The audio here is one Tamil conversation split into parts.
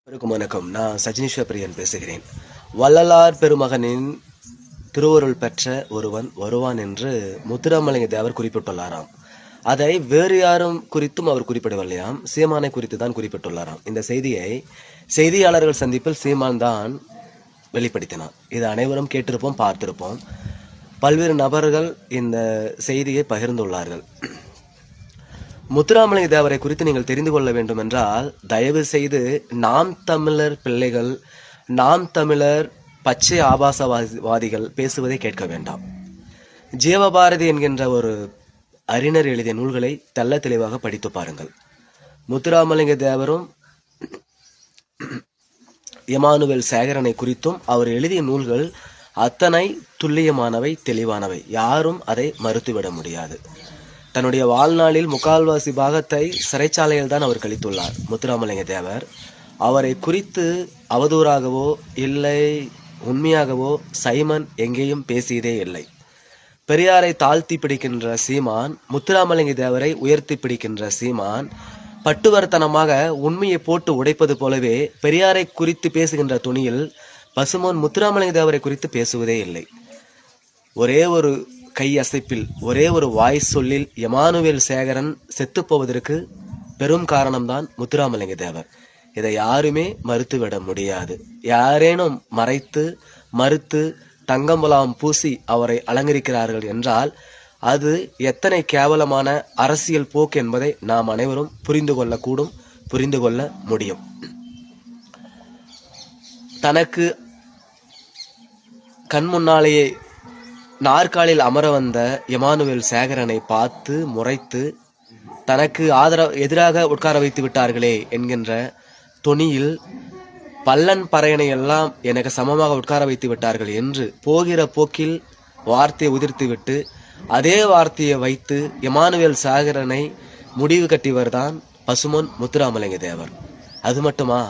வணக்கம். நான் சஜினீஸ்வர் பிரியன் பேசுகிறேன். வள்ளலார் பெருமகனின் திருவருள் பெற்ற ஒருவன் வருவான் என்று முத்துராமலிங்க தேவர் குறிப்பிட்டுள்ளாராம். அதை வேறு யாரும் குறித்தும் அவர் குறிப்பிடவில்லையாம், சீமானை குறித்து தான் குறிப்பிட்டுள்ளாராம். இந்த செய்தியை செய்தியாளர்கள் சந்திப்பில் சீமான் தான் வெளிப்படுத்தினார். இது அனைவரும் கேட்டிருப்போம், பார்த்திருப்போம். பல்வேறு நபர்கள் இந்த செய்தியை பகிர்ந்துள்ளார்கள். முத்துராமலிங்க தேவரை குறித்து நீங்கள் தெரிந்து கொள்ள வேண்டும் என்றால் தயவு செய்து நாம் தமிழர் பிள்ளைகள், நாம் தமிழர் பச்சை ஆபாசவாதிகள் பேசுவதை கேட்க வேண்டாம். ஜீவபாரதி என்கின்ற ஒரு அறிஞர் எழுதிய நூல்களை தெள்ள தெளிவாக படித்து பாருங்கள். முத்துராமலிங்க தேவரும் இமானுவேல் சேகரனை குறித்தும் அவர் எழுதிய நூல்கள் அத்தனை துல்லியமானவை, தெளிவானவை. யாரும் அதை மறுத்துவிட முடியாது. தன்னுடைய வாழ்நாளில் முக்கால்வாசி பாகத்தை சிறைச்சாலையில் தான் அவர் கழித்துள்ளார் முத்துராமலிங்க தேவர். அவரை குறித்து அவதூறாகவோ இல்லை உண்மையாகவோ சைமன் எங்கேயும் பேசியதே இல்லை. பெரியாரை தாழ்த்தி பிடிக்கின்ற சீமான், முத்துராமலிங்க தேவரை உயர்த்தி பிடிக்கின்ற சீமான் பட்டுவர்த்தனமாக உண்மையை போட்டு உடைப்பது போலவே பெரியாரை குறித்து பேசுகின்ற துணியில் பசுமோன் முத்துராமலிங்க தேவரை குறித்து பேசுவதே இல்லை. ஒரே ஒரு கை அசைப்பில், ஒரே ஒரு வாய் சொல்லில் இமானுவேல் சேகரன் செத்து போவதற்கு பெரும் காரணம்தான் முத்துராமலிங்க தேவர். இதை யாருமே மறுத்துவிட முடியாது. யாரேனும் மறுத்து தங்கமுலாம் பூசி அவரை அலங்கரிக்கிறார்கள் என்றால் அது எத்தனை கேவலமான அரசியல் போக்கு என்பதை நாம் அனைவரும் புரிந்து கொள்ள முடியும். தனக்கு கண் முன்னாலேயே நாற்காலில் அமர வந்த இமானுவேல் சேகரனை பார்த்து முறைத்து தனக்கு எதிராக உட்கார வைத்து விட்டார்களே என்கின்ற தொனியில் பல்லன் பறையனை எல்லாம் எனக்கு சமமாக உட்கார வைத்து விட்டார்கள் என்று போகிற போக்கில் வார்த்தையை உதிர்த்துவிட்டு அதே வார்த்தையை வைத்து இமானுவேல் சேகரனை முடிவு கட்டியவர்தான் பசுமோன் முத்துராமலிங்க தேவர். அது மட்டுமா,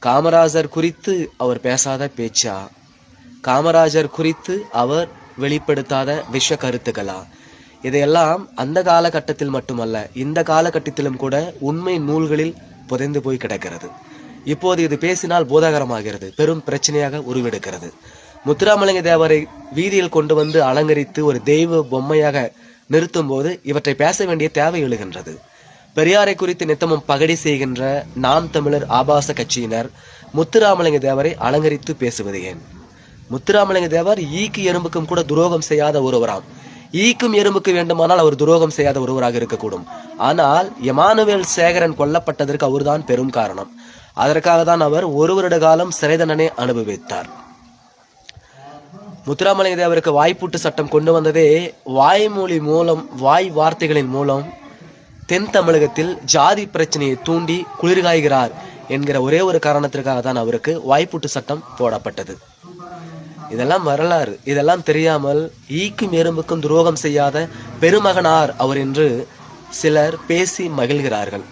காமராஜர் குறித்து அவர் பேசாத பேச்சா? காமராஜர் குறித்து அவர் வெளிப்படுத்தாத விஷ கருத்துக்களா? இதையெல்லாம் அந்த காலகட்டத்தில் மட்டுமல்ல, இந்த காலகட்டத்திலும் கூட உண்மை நூல்களில் புதைந்து போய் கிடக்கிறது. இப்போது இது பேசினால் போதாகரமாகிறது, பெரும் பிரச்சனையாக உருவெடுக்கிறது. முத்துராமலிங்க தேவரை வீதியில் கொண்டு வந்து அலங்கரித்து ஒரு தெய்வ பொம்மையாக நிறுத்தும் போது இவற்றை பேச வேண்டிய தேவை எழுகின்றது. பெரியாரை குறித்து நித்தமும் பகடி செய்கின்ற நாம் தமிழர் ஆபாச கட்சியினர் முத்துராமலிங்க தேவரை அலங்கரித்து பேசுவது ஏன்? முத்துராமலிங்க தேவர் ஈக்கு எறும்புக்கும் கூட துரோகம் செய்யாத ஒருவராம். ஈக்கும் எறும்புக்கு வேண்டுமானால் அவர் துரோகம் செய்யாத ஒருவராக இருக்கக்கூடும். ஆனால் இமானுவேல் சேகரன் கொல்லப்பட்டதற்கு அவர்தான் பெரும் காரணம். அதற்காக தான் அவர் 1 வருட காலம் சிறை தண்டனை அனுபவித்தார். முத்துராமலிங்க தேவருக்கு வாய்ப்பூட்டு சட்டம் கொண்டு வந்ததே வாய்மொழி மூலம், வாய் வார்த்தைகளின் மூலம் தென் தமிழகத்தில் ஜாதி பிரச்சனையை தூண்டி குளிர்காய்கிறார் என்கிற ஒரே ஒரு காரணத்திற்காக தான் அவருக்கு வாய்ப்பூட்டு சட்டம் போடப்பட்டது. இதெல்லாம் வரலாறு. இதெல்லாம் தெரியாமல் ஈக்கும் எறும்புக்கும் துரோகம் செய்யாத பெருமகனார் அவர் என்று சிலர் பேசி மகிழ்கிறார்கள்.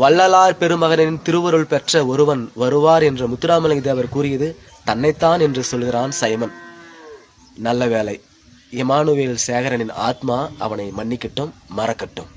வள்ளலார் பெருமகனின் திருவருள் பெற்ற ஒருவன் வருவார் என்று முத்துராமலிங்க தேவர் கூறியது தன்னைத்தான் என்று சொல்கிறான் சைமன். நல்ல வேளை, இமானுவேல் சேகரனின் ஆத்மா அவனை மன்னிக்கட்டும், மறக்கட்டும்.